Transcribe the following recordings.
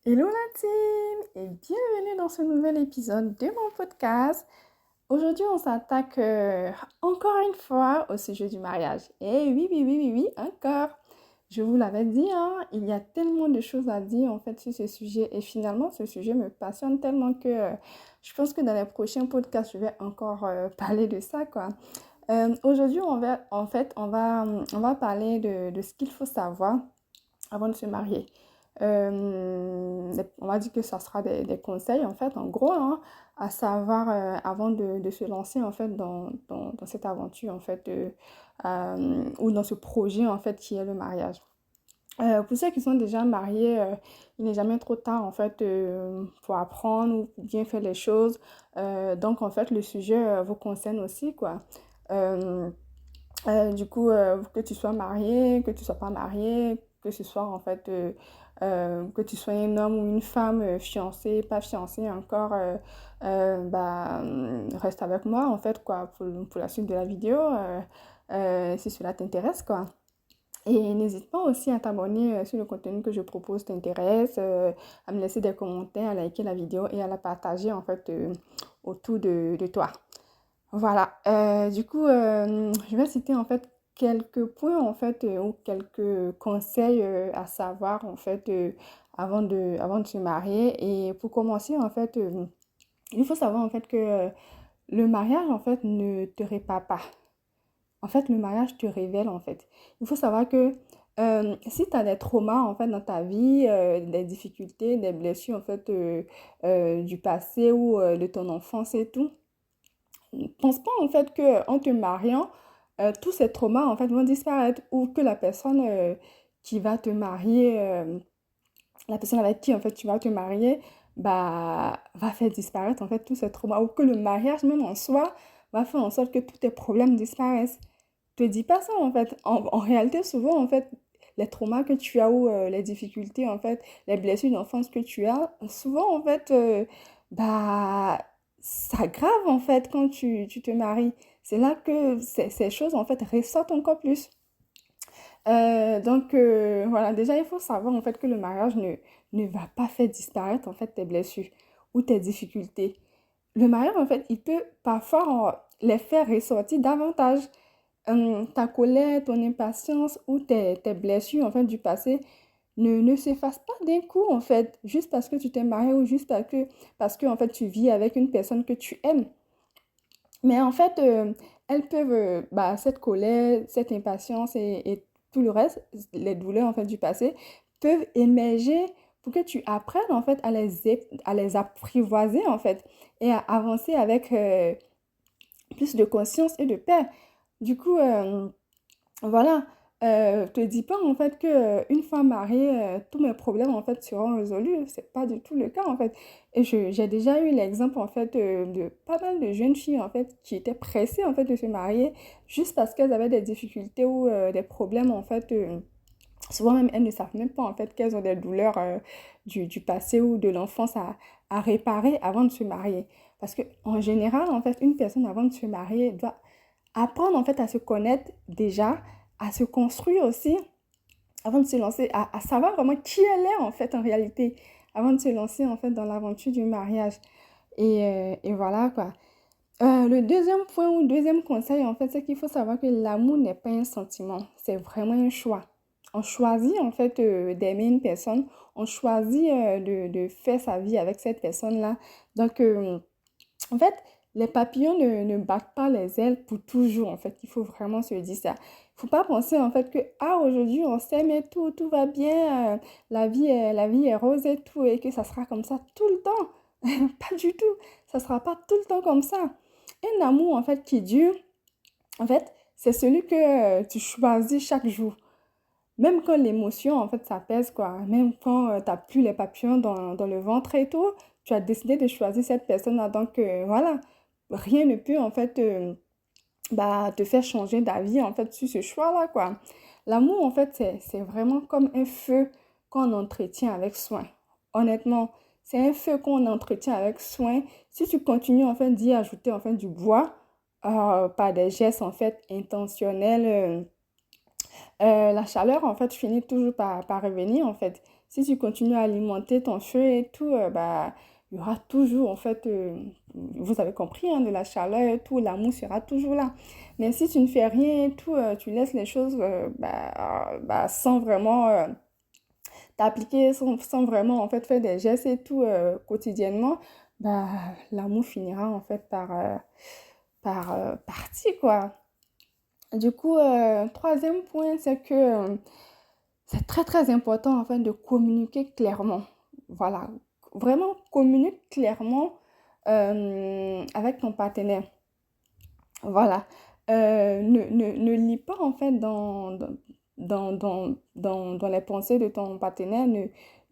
Hello la team et bienvenue dans ce nouvel épisode de mon podcast. Aujourd'hui, on s'attaque encore une fois au sujet du mariage. Et oui, encore. Je vous l'avais dit, hein, il y a tellement de choses à dire en fait sur ce sujet. Et finalement, ce sujet me passionne tellement que je pense que dans les prochains podcasts, je vais encore parler de ça, quoi. Aujourd'hui, on va parler de ce qu'il faut savoir avant de se marier. On va dire que ça sera des conseils, en fait, en gros, hein, à savoir avant de se lancer, en fait, dans cette aventure, en fait, ou dans ce projet, en fait, qui est le mariage. Pour ceux qui sont déjà mariés, il n'est jamais trop tard, en fait, pour apprendre ou bien faire les choses. Donc, en fait, le sujet vous concerne aussi, quoi. Euh, que tu sois marié, que tu sois pas marié, que ce soit en fait que tu sois un homme ou une femme, fiancé, pas fiancé encore, reste avec moi en fait quoi pour la suite de la vidéo si cela t'intéresse quoi. Et n'hésite pas aussi à t'abonner si le contenu que je propose t'intéresse, à me laisser des commentaires, à liker la vidéo et à la partager en fait autour de toi. Voilà, je vais citer en fait quelques points en fait ou quelques conseils à savoir en fait avant de se marier. Et pour commencer en fait, il faut savoir en fait que le mariage en fait ne te répare pas. En fait, le mariage te révèle en fait. Il faut savoir que si tu as des traumas en fait dans ta vie, des difficultés, des blessures en fait du passé ou de ton enfance et tout, pense pas en fait que en te mariant, tous ces traumas en fait vont disparaître ou que la personne qui va te marier, la personne avec qui en fait tu vas te marier, bah va faire disparaître en fait tous ces traumas ou que le mariage même en soi va faire en sorte que tous tes problèmes disparaissent. Te dis pas ça en fait. En réalité, souvent en fait, les traumas que tu as ou les difficultés en fait, les blessures d'enfance que tu as, souvent en fait, bah ça aggrave en fait quand tu te maries. C'est là que ces choses en fait ressortent encore plus. Voilà, déjà il faut savoir en fait que le mariage ne va pas faire disparaître en fait tes blessures ou tes difficultés. Le mariage en fait, il peut parfois les faire ressortir davantage. Ta colère, ton impatience ou tes blessures en fait du passé ne s'effacent pas d'un coup en fait, juste parce que tu t'es marié ou juste parce que en fait tu vis avec une personne que tu aimes. Mais en fait, elles peuvent, cette colère, cette impatience et tout le reste, les douleurs en fait du passé, peuvent émerger pour que tu apprennes en fait à les apprivoiser en fait et à avancer avec plus de conscience et de paix. Du coup, voilà, te dis pas en fait que une fois mariée, tous mes problèmes en fait seront résolus. C'est pas du tout le cas en fait. Et j'ai déjà eu l'exemple en fait de pas mal de jeunes filles en fait qui étaient pressées en fait de se marier juste parce qu'elles avaient des difficultés ou des problèmes en fait. Souvent même elles ne savent même pas en fait qu'elles ont des douleurs du passé ou de l'enfance à réparer avant de se marier. Parce que en général en fait une personne avant de se marier doit apprendre en fait à se connaître déjà, à se construire aussi avant de se lancer, à savoir vraiment qui elle est en fait en réalité, avant de se lancer en fait dans l'aventure du mariage. Et voilà quoi. Le deuxième point ou deuxième conseil en fait, c'est qu'il faut savoir que l'amour n'est pas un sentiment, c'est vraiment un choix. On choisit en fait d'aimer une personne, on choisit de faire sa vie avec cette personne-là. Donc, en fait, les papillons ne battent pas les ailes pour toujours, en fait. Il faut vraiment se dire ça. Il ne faut pas penser, en fait, que, ah, aujourd'hui, on s'aime et tout va bien, la vie est rose et tout, et que ça sera comme ça tout le temps. Pas du tout. Ça ne sera pas tout le temps comme ça. Un amour, en fait, qui dure, en fait, c'est celui que tu choisis chaque jour. Même quand l'émotion, en fait, ça pèse, quoi. Même quand tu n'as plus les papillons dans le ventre et tout, tu as décidé de choisir cette personne-là. Donc, voilà, rien ne peut, en fait, te faire changer d'avis, en fait, sur ce choix-là, quoi. L'amour, en fait, c'est vraiment comme un feu qu'on entretient avec soin. Honnêtement, c'est un feu qu'on entretient avec soin. Si tu continues, en fait, d'y ajouter, en fait, du bois, par des gestes, en fait, intentionnels, la chaleur, en fait, finit toujours par revenir, en fait. Si tu continues à alimenter ton feu et tout, bah, il y aura toujours, en fait, vous avez compris, hein, de la chaleur et tout, l'amour sera toujours là. Mais si tu ne fais rien et tout, tu laisses les choses sans vraiment t'appliquer, sans vraiment, en fait, faire des gestes et tout quotidiennement, bah, l'amour finira, en fait, par partir, quoi. Du coup, troisième point, c'est que c'est très très important en fait de communiquer clairement. Voilà, vraiment communique clairement avec ton partenaire. Voilà. Ne lis pas en fait dans les pensées de ton partenaire.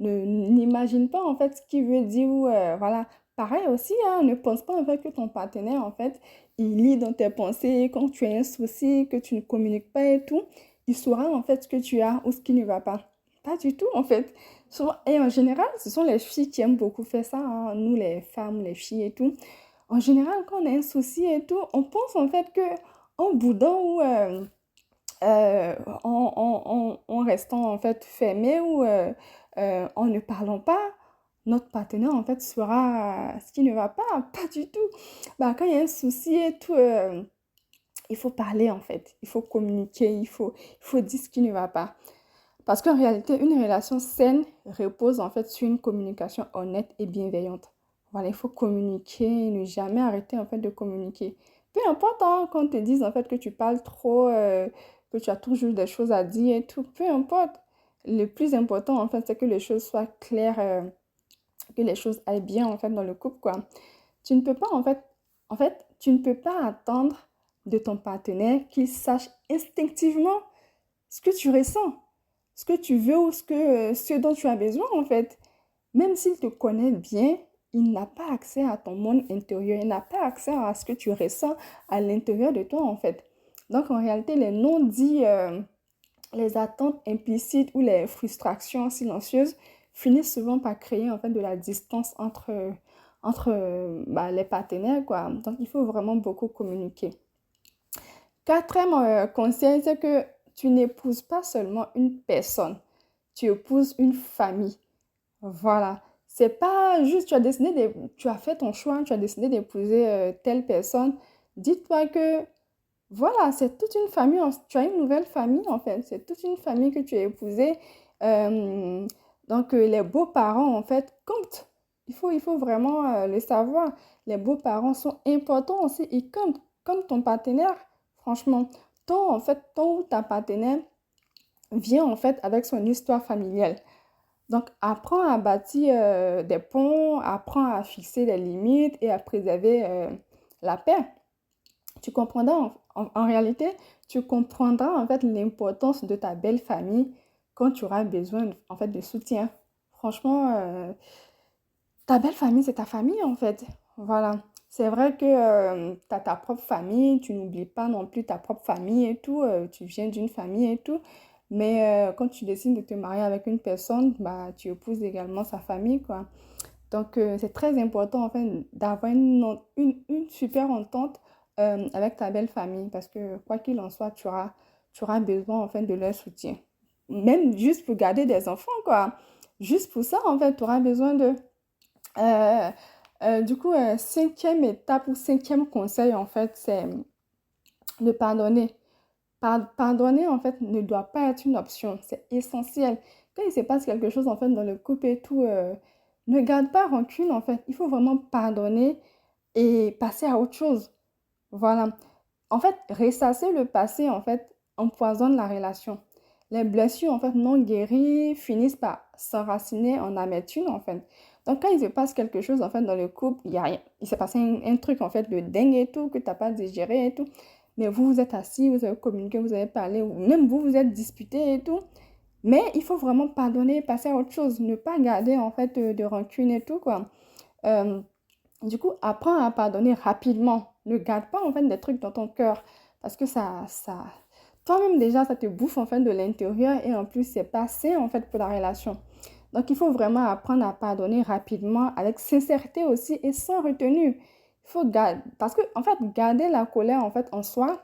N'imagine pas en fait ce qu'il veut dire ou voilà. Pareil aussi, hein, ne pense pas en fait que ton partenaire en fait, il lit dans tes pensées quand tu as un souci, que tu ne communiques pas et tout. Il saura en fait ce que tu as ou ce qui ne va pas. Pas du tout en fait. Et en général, ce sont les filles qui aiment beaucoup faire ça, hein. Nous les femmes, les filles et tout. En général, quand on a un souci et tout, on pense en fait que en boudant ou en restant en fait fermé ou en ne parlant pas, notre partenaire en fait saura ce qui ne va pas. Pas du tout. Bah, quand il y a un souci et tout, il faut parler en fait. Il faut communiquer, il faut dire ce qui ne va pas. Parce qu'en réalité, une relation saine repose en fait sur une communication honnête et bienveillante. Voilà, il faut communiquer, ne jamais arrêter en fait de communiquer. Peu importe hein, quand on te dise en fait que tu parles trop, que tu as toujours des choses à dire et tout, peu importe. Le plus important en fait, c'est que les choses soient claires, que les choses aillent bien en fait dans le couple quoi. Tu ne peux pas en fait, tu ne peux pas attendre de ton partenaire qu'il sache instinctivement ce que tu ressens, ce que tu veux ou ce dont tu as besoin en fait. Même s'il te connaît bien, il n'a pas accès à ton monde intérieur, il n'a pas accès à ce que tu ressens à l'intérieur de toi en fait. Donc en réalité, les non-dits, les attentes implicites ou les frustrations silencieuses finissent souvent par créer en fait de la distance entre les partenaires quoi. Donc il faut vraiment beaucoup communiquer. Quatrième conseil, c'est que tu n'épouses pas seulement une personne, tu épouses une famille. Voilà. C'est pas juste tu as fait ton choix, tu as décidé d'épouser telle personne. Dis-toi que voilà, c'est toute une famille, tu as une nouvelle famille en fait, c'est toute une famille que tu as épousée. Euh, donc les beaux-parents en fait comptent. Il faut vraiment le savoir. Les beaux-parents sont importants aussi, ils comptent comme ton partenaire. Franchement, ton ou ta partenaire vient en fait avec son histoire familiale. Donc, apprends à bâtir des ponts, apprends à fixer des limites et à préserver la paix. Tu comprendras en réalité, tu comprendras en fait l'importance de ta belle famille quand tu auras besoin en fait de soutien. Franchement, ta belle famille, c'est ta famille en fait. Voilà. C'est vrai que tu as ta propre famille, tu n'oublies pas non plus ta propre famille et tout, tu viens d'une famille et tout. Mais quand tu décides de te marier avec une personne, bah, tu épouses également sa famille, quoi. Donc, c'est très important, en fait, d'avoir une super entente avec ta belle famille parce que, quoi qu'il en soit, tu auras besoin, en fait, de leur soutien. Même juste pour garder des enfants, quoi. Juste pour ça, en fait, tu auras besoin de... Euh, du coup, cinquième étape ou cinquième conseil, en fait, c'est de pardonner. Pardonner, en fait, ne doit pas être une option. C'est essentiel. Quand il se passe quelque chose, en fait, dans le couple et tout, ne garde pas rancune, en fait. Il faut vraiment pardonner et passer à autre chose. Voilà. En fait, ressasser le passé, en fait, empoisonne la relation. Les blessures, en fait, non guéries finissent par s'enraciner en amertume, en fait. Donc, quand il se passe quelque chose, en fait, dans le couple, il y a rien. Il s'est passé un truc, en fait, de dingue et tout, que tu n'as pas digéré et tout. Mais vous, vous êtes assis, vous avez communiqué, vous avez parlé, ou même vous, vous êtes disputé et tout. Mais il faut vraiment pardonner, passer à autre chose, ne pas garder, en fait, de rancune et tout, quoi. Euh, du coup, apprends à pardonner rapidement. Ne garde pas en fait des trucs dans ton cœur parce que toi-même déjà, ça te bouffe en fait de l'intérieur et en plus, c'est pas sain en fait pour la relation. Donc, il faut vraiment apprendre à pardonner rapidement, avec sincérité aussi et sans retenue. Il faut garder, parce que en fait, garder la colère en fait en soi,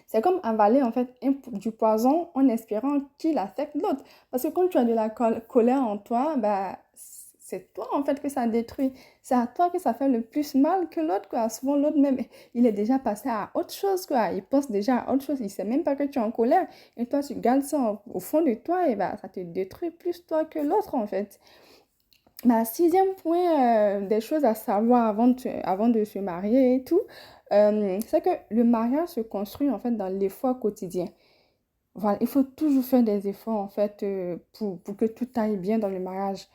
C'est comme avaler en fait du poison en espérant qu'il affecte l'autre. Parce que quand tu as de la colère en toi, bah, c'est toi en fait que ça détruit. C'est à toi que ça fait le plus mal que l'autre, quoi. Souvent, l'autre même, il est déjà passé à autre chose, quoi. Il pense déjà à autre chose. Il sait même pas que tu es en colère. Et toi, tu gardes ça au fond de toi et bah, ça te détruit plus toi que l'autre, en fait. Ma sixième point, des choses à savoir avant de se marier et tout, c'est que le mariage se construit en fait dans l'effort quotidien. Voilà, il faut toujours faire des efforts en fait pour que tout aille bien dans le mariage.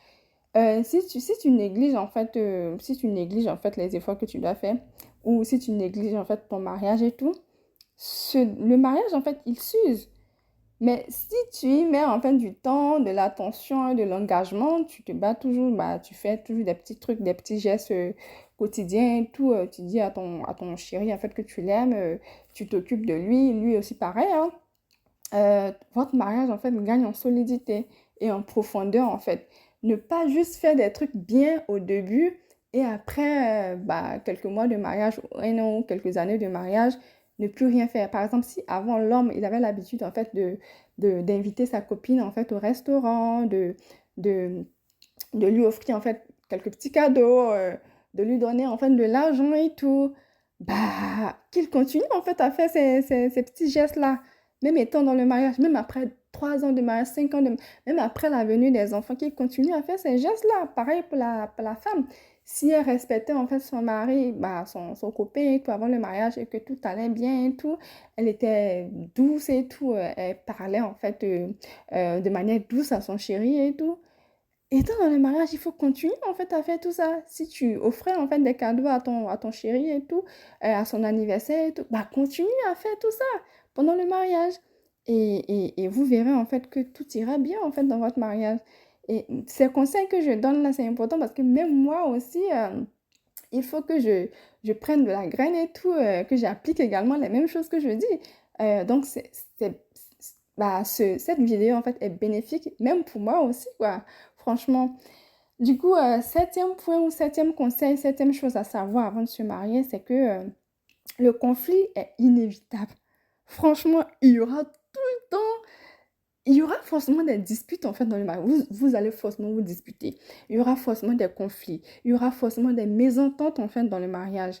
Si tu négliges en fait, si tu négliges en fait les efforts que tu dois faire, ou si tu négliges en fait ton mariage et tout, le mariage en fait il s'use. Mais si tu y mets en fait du temps, de l'attention, de l'engagement, tu te bats toujours, bah, tu fais toujours des petits trucs, des petits gestes quotidiens et tout. Tu dis à ton chéri en fait que tu l'aimes, tu t'occupes de lui, lui aussi pareil, hein. Votre mariage en fait gagne en solidité et en profondeur en fait. Ne pas juste faire des trucs bien au début et après bah, quelques mois de mariage, un an ou quelques années de mariage, ne plus rien faire. Par exemple, si avant l'homme, il avait l'habitude en fait d'inviter sa copine en fait au restaurant, de, de lui offrir en fait quelques petits cadeaux, de lui donner en fait de l'argent et tout, bah qu'il continue en fait à faire ces petits gestes-là, même étant dans le mariage, même après 3 ans de mariage, 5 ans de même après la venue des enfants, qu'il continue à faire ces gestes-là. Pareil pour la femme. Si elle respectait en fait son mari, bah, son copain et tout avant le mariage et que tout allait bien et tout, elle était douce et tout, elle parlait en fait de manière douce à son chéri et tout. Étant dans le mariage, il faut continuer en fait à faire tout ça. Si tu offrais en fait des cadeaux à ton chéri et tout, à son anniversaire et tout, bah continue à faire tout ça pendant le mariage. Et vous verrez en fait que tout ira bien en fait dans votre mariage. Et ces conseils que je donne là, c'est important parce que même moi aussi, il faut que je prenne de la graine et tout, que j'applique également les mêmes choses que je dis. Donc, bah, cette vidéo, en fait, est bénéfique, même pour moi aussi, quoi. Franchement. Du coup, septième point ou septième conseil, septième chose à savoir avant de se marier, c'est que le conflit est inévitable. Franchement, il y aura forcément des disputes en fait dans le mariage. Vous allez forcément vous disputer. Il y aura forcément des conflits. Il y aura forcément des mésententes en fait dans le mariage.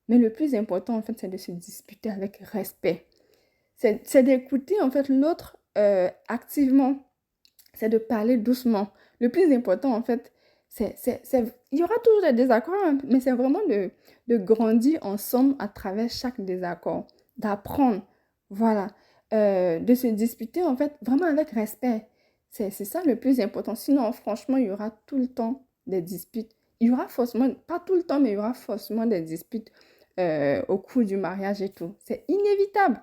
Mais le plus important en fait, c'est de se disputer avec respect. C'est d'écouter en fait l'autre activement. C'est de parler doucement. Le plus important en fait, il y aura toujours des désaccords, hein, mais c'est vraiment de grandir ensemble à travers chaque désaccord, d'apprendre, voilà, de se disputer en fait vraiment avec respect. C'est ça le plus important. Sinon, franchement, il y aura tout le temps des disputes. Il y aura forcément, pas tout le temps, mais il y aura forcément des disputes au cours du mariage et tout. C'est inévitable.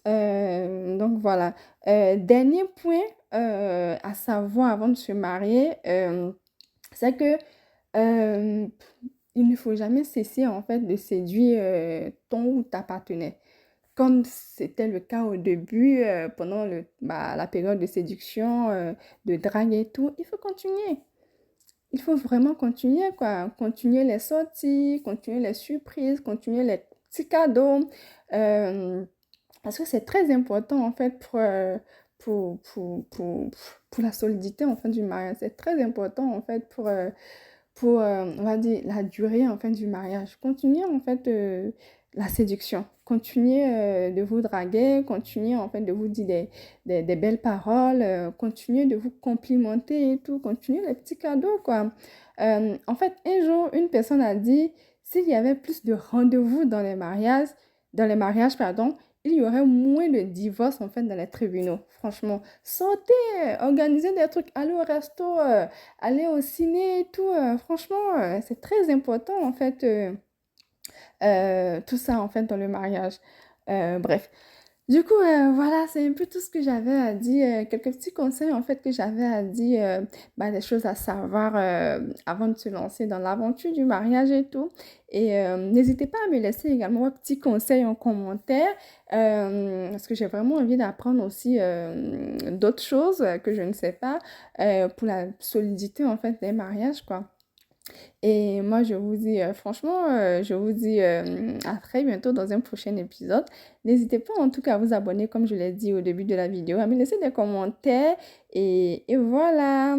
Donc voilà. Dernier point à savoir avant de se marier, c'est que euh, il ne faut jamais cesser en fait de séduire ton ou ta partenaire. Comme c'était le cas au début, pendant la période de séduction, de drague et tout, il faut continuer. Il faut vraiment continuer, quoi. Continuer les sorties, continuer les surprises, continuer les petits cadeaux. euh, Parce que c'est très important, en fait, pour, pour, pour, pour la solidité, en fait, du mariage. C'est très important, en fait, on va dire, la durée, en fait, du mariage. Continuez, en fait, la séduction. Continuez de vous draguer. Continuez, en fait, de vous dire des belles paroles. Continuez de vous complimenter et tout. Continuez les petits cadeaux, quoi. En fait, un jour, une personne a dit, s'il y avait plus de rendez-vous dans les mariages, pardon, il y aurait moins de divorces, en fait, dans les tribunaux. Franchement, sortez, organisez des trucs, allez au resto, aller au ciné et tout, franchement, c'est très important en fait, tout ça en fait dans le mariage. Bref. Du coup, voilà, c'est un peu tout ce que j'avais à dire, quelques petits conseils en fait que j'avais à dire, bah, des choses à savoir avant de se lancer dans l'aventure du mariage et tout. Et n'hésitez pas à me laisser également vos petits conseils en commentaire, parce que j'ai vraiment envie d'apprendre aussi d'autres choses que je ne sais pas pour la solidité en fait des mariages, quoi. Et moi, je vous dis, franchement, je vous dis à très bientôt dans un prochain épisode. N'hésitez pas en tout cas à vous abonner, comme je l'ai dit au début de la vidéo, à me laisser des commentaires. Et voilà.